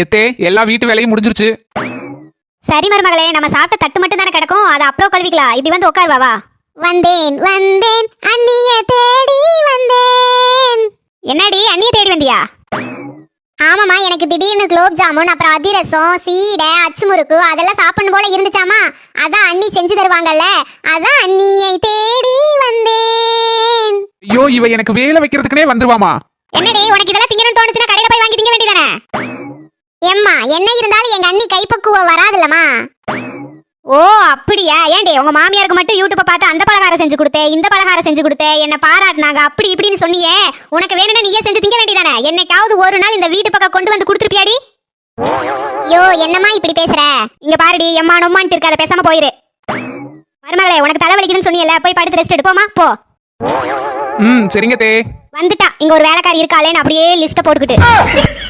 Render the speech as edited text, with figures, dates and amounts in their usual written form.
எத்தே எல்லா வீட்டு வேலையும் முடிஞ்சிருச்சு. சரி மருமகளே, நம்ம சாப்பிட்ட தட்டு மட்டும் தானே கிடக்கும், அதை அப்புறம் கழுவிக்கலாம். இப்படி வந்து உட்கார் வா. வந்தேன் வந்தேன் அண்ணிய தேடி வந்தேன். என்னடி அண்ணிய தேடி வந்தியா? ஆமாம்மா, எனக்கு திடீர்னு குலோப் ஜாமுன் அப்புறம் அதிரசம் சீடை அச்சு முறுக்கு அதெல்லாம் சாப்பிடணும் போல இருந்துச்சாமா. அதான் அண்ணி செஞ்சு தருவாங்கல்ல, அதான் அண்ணியை தேடி வந்தேன். ஐயோ, இவ எனக்கு வேலை வைக்கிறதுக்குனே வந்துருவாமா. என்னடி உனக்கு இதெல்லாம் திங்கணும்னு தோணுச்சுன்னா கடையில போய் வாங்கி திங்க வேண்டியதானே? எம்மா, என்ன இருந்தாலும் எங்க அண்ணி கைப்பக்குவம் வராதுல்லம்மா. ஓ அப்படியா? ஏண்டி உங்க மாமியாருக்கு மட்டும் யூடியூப்பை பார்த்து அந்த பலகாரம் செஞ்சு கொடுத்தேன் இந்த பலகாரம் செஞ்சு கொடுத்தேன் என்ன பாராட்டினாங்க அப்படி இப்படின்னு சொன்னியே, உனக்கு வேணும்னா நீயே செஞ்சு திங்க வேண்டியதானே? என்னைக்காவது ஒரு நாள் இந்த வீட்டு பக்கம் கொண்டு வந்து கொடுத்துருப்பியாடி? ஐயோ என்னம்மா இப்படி பேசுற? இங்க பாருடி, எம்மா நொம்மான்ட்டு இருக்காத, பேசாம போயிரு. மருமகளே, உனக்கு தலைவலிக்குதுன்னு சொன்னியல்ல, போய் படுத்து ரெஸ்ட் எடுப்போமா போ. சரிங்க தே. வந்துட்டா இங்க ஒரு வேலைக்காரி இருக்காளேன்னு அப்படியே லிஸ்ட்டை போட்டுக்கிட்டு.